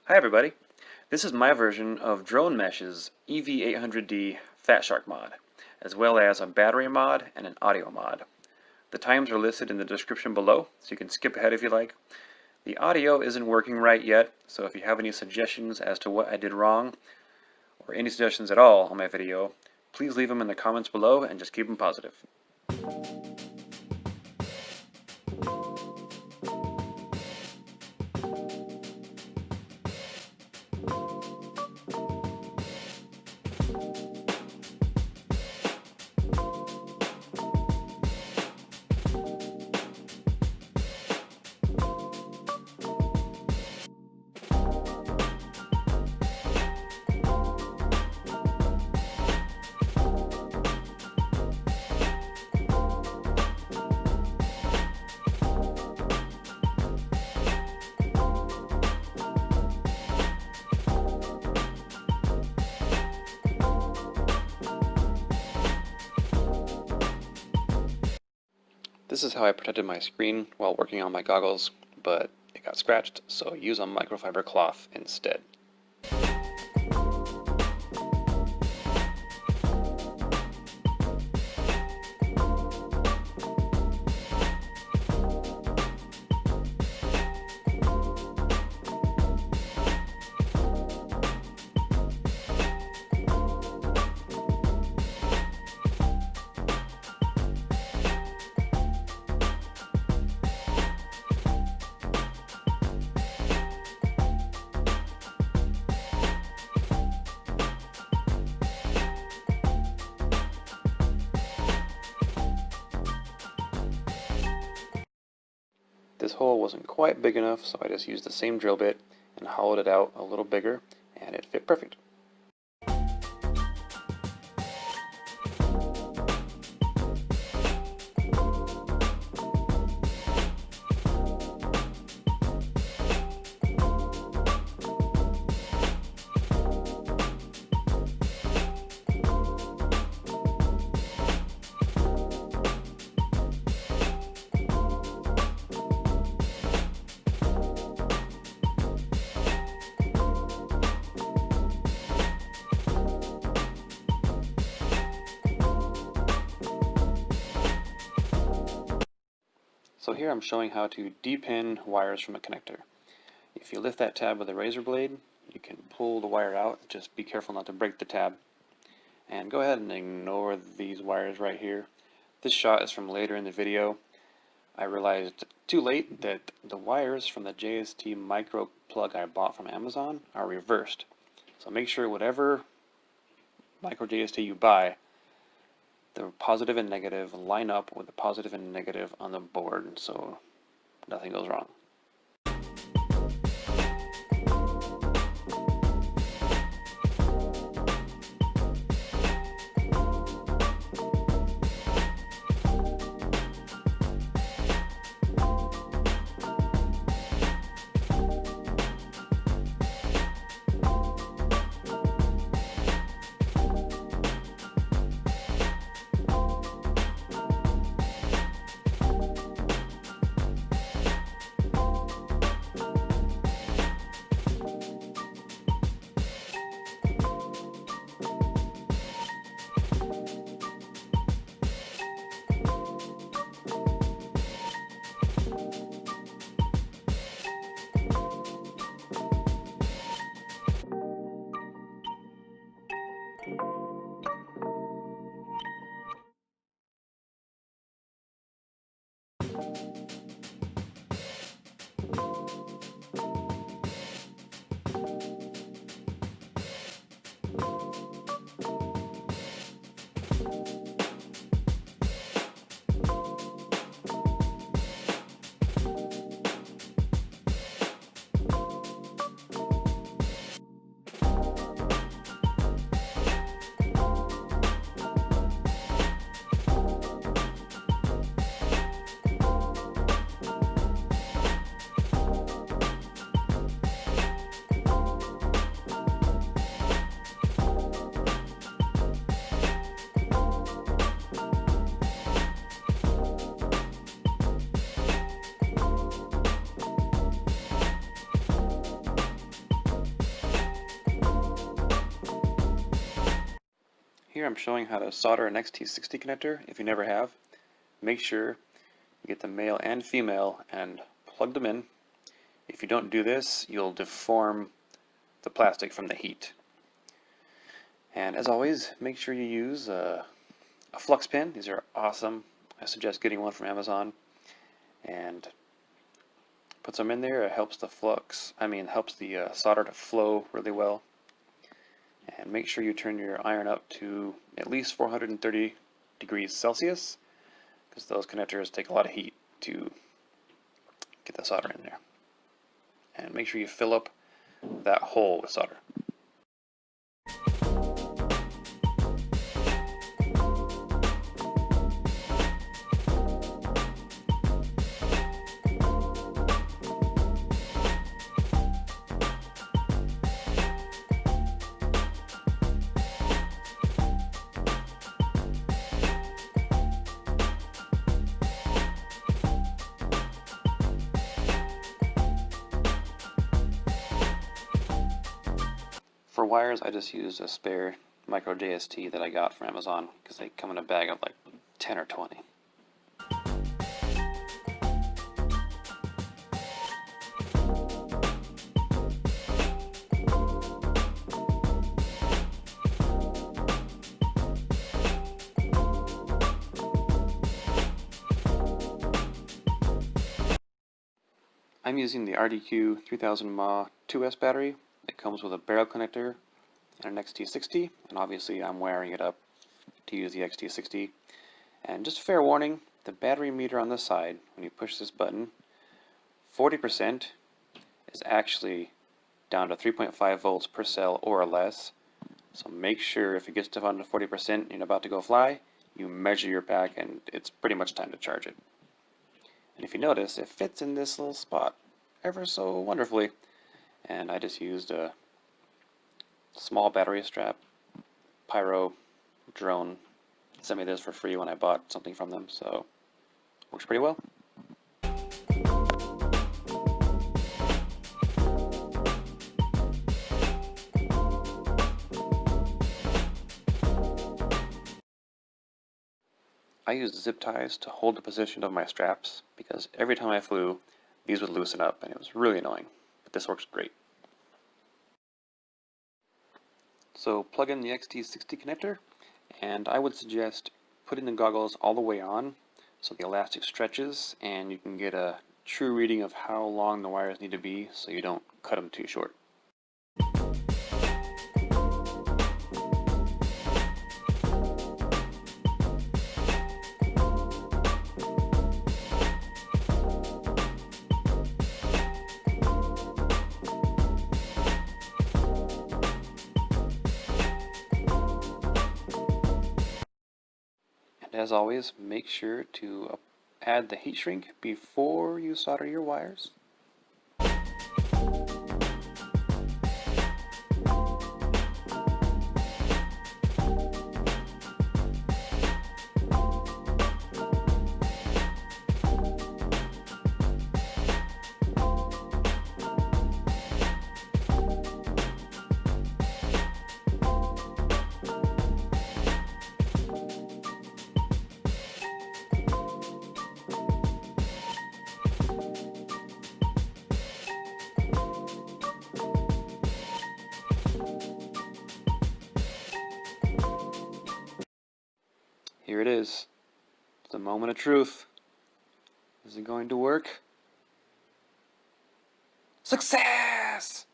Hi everybody, this is my version of Dronemesh's EV800D Fatshark mod, as well as a battery mod and an audio mod. The times are listed in the description below, so you can skip ahead if you like. The audio isn't working right yet, so if you have any suggestions as to what I did wrong, or any suggestions at all on my video, please leave them in the comments below and just keep them positive. This is how I protected my screen while working on my goggles, but it got scratched, so use a microfiber cloth instead. This hole wasn't quite big enough, so I just used the same drill bit and hollowed it out a little bigger, and it fit perfect. So here I'm showing how to de-pin wires from a connector. If you lift that tab with a razor blade, you can pull the wire out. Just be careful not to break the tab. And go ahead and ignore these wires right here. This shot is from later in the video. I realized too late that the wires from the JST micro plug I bought from Amazon are reversed. So make sure whatever micro JST you buy, the positive and negative line up with the positive and negative on the board so nothing goes wrong. Here I'm showing how to solder an XT60 connector if you never have. Make sure you get the male and female and plug them in. If you don't do this, you'll deform the plastic from the heat. And as always, make sure you use a flux pin. These are awesome. I suggest getting one from Amazon. And put some in there. It helps the helps the solder to flow really well. And make sure you turn your iron up to at least 430 degrees Celsius, because those connectors take a lot of heat to get the solder in there. And make sure you fill up that hole with solder. For wires, I just used a spare micro JST that I got from Amazon because they come in a bag of like 10 or 20. I'm using the RDQ 3000 mAh 2S battery. It comes with a barrel connector and an XT60, and obviously I'm wiring it up to use the XT60. And just fair warning, the battery meter on the side, when you push this button, 40% is actually down to 3.5 volts per cell or less. So make sure if it gets down to 40% and you're about to go fly, you measure your pack and it's pretty much time to charge it. And if you notice, it fits in this little spot ever so wonderfully. And I just used a small battery strap. Pyro Drone sent me this for free when I bought something from them, so works pretty well. I used zip ties to hold the position of my straps because every time I flew, these would loosen up and it was really annoying, but this works great. So plug in the XT60 connector, and I would suggest putting the goggles all the way on so the elastic stretches and you can get a true reading of how long the wires need to be so you don't cut them too short. As always, make sure to add the heat shrink before you solder your wires. Here it is. The moment of truth. Is it going to work? Success!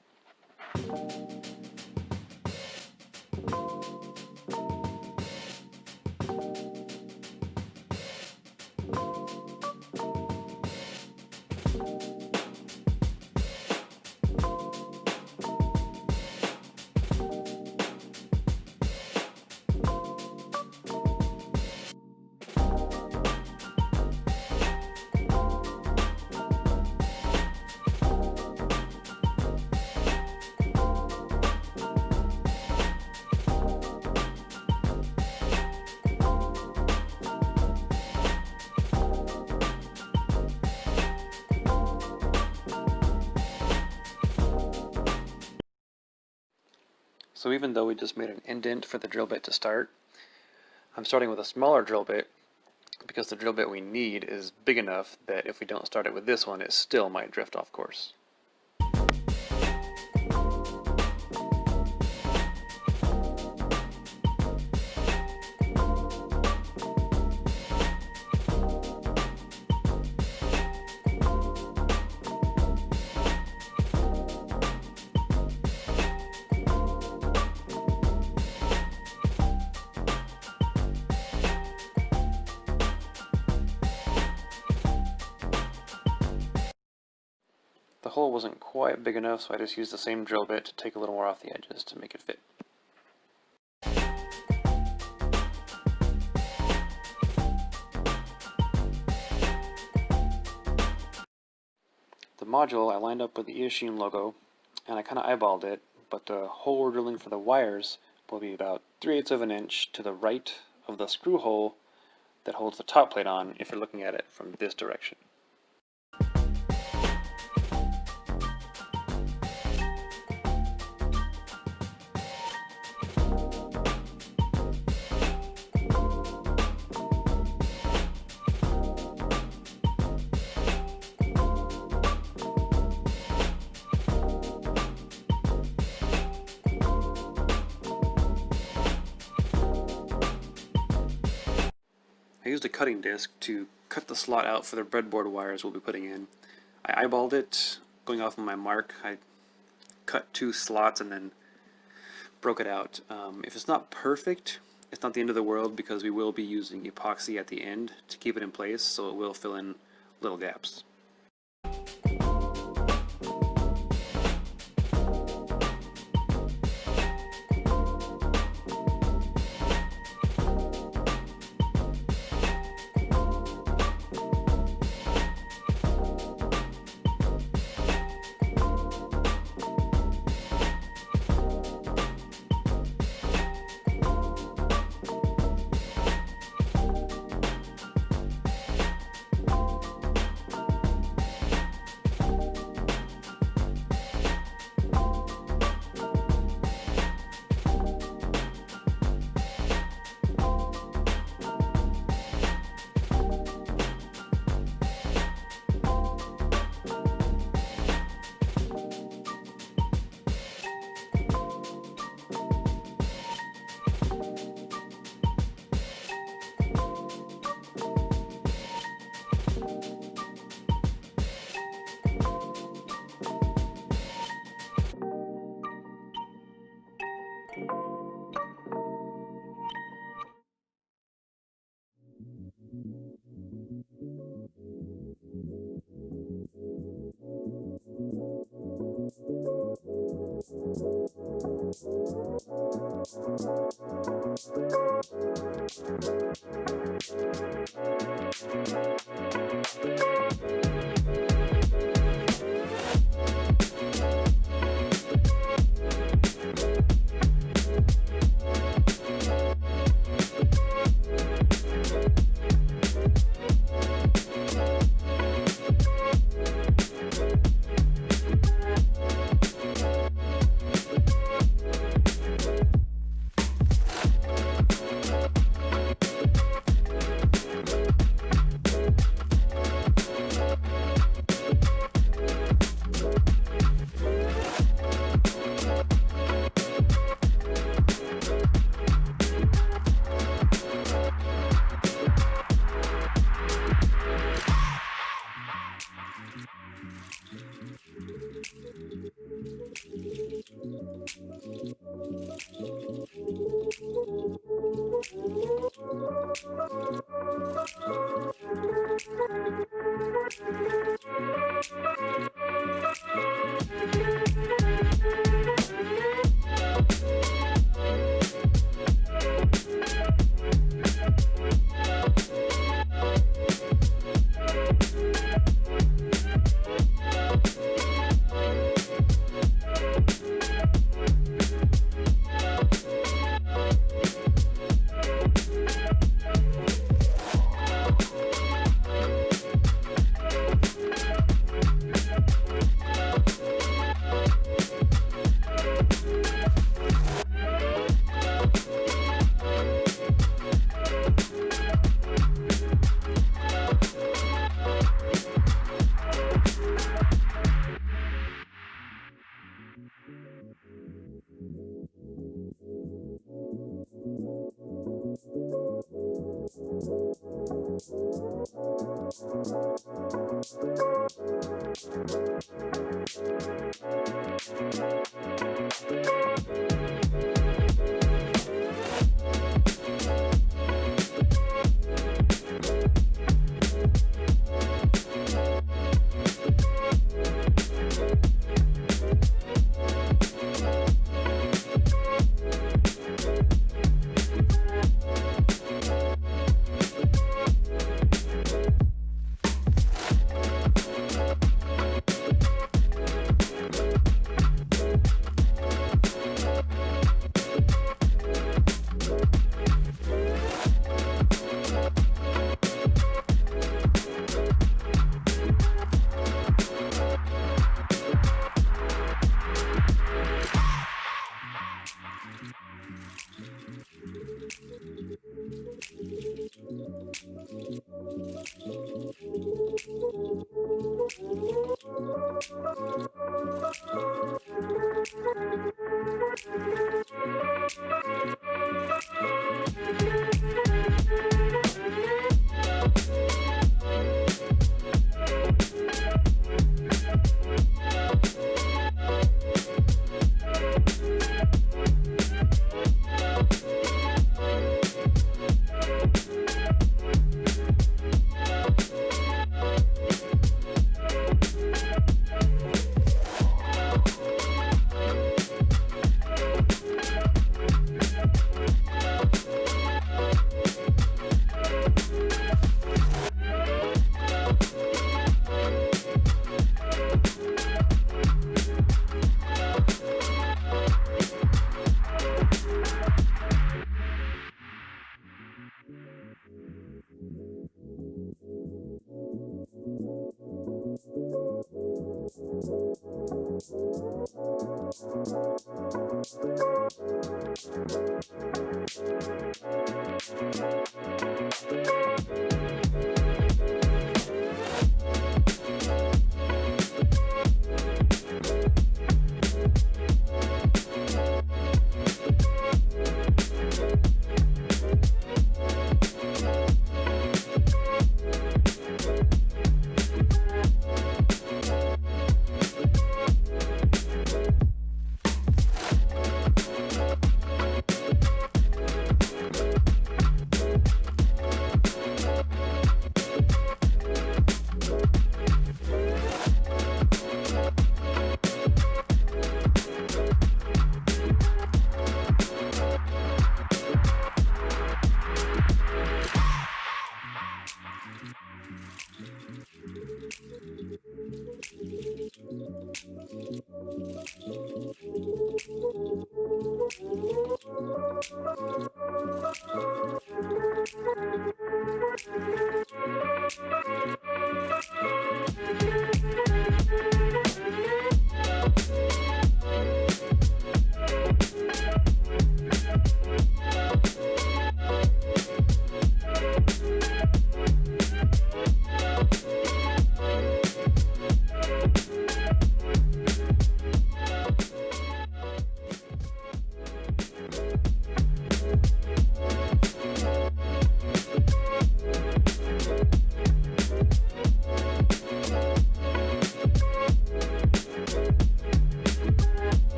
So even though we just made an indent for the drill bit to start, I'm starting with a smaller drill bit because the drill bit we need is big enough that if we don't start it with this one, it still might drift off course. The hole wasn't quite big enough, so I just used the same drill bit to take a little more off the edges to make it fit. The module I lined up with the Eachine logo, and I kind of eyeballed it, but the hole we're drilling for the wires will be about 3/8 of an inch to the right of the screw hole that holds the top plate on if you're looking at it from this direction. I used a cutting disc to cut the slot out for the breadboard wires we'll be putting in. I eyeballed it, going off of my mark. I cut 2 slots and then broke it out. If it's not perfect, it's not the end of the world because we will be using epoxy at the end to keep it in place, so it will fill in little gaps.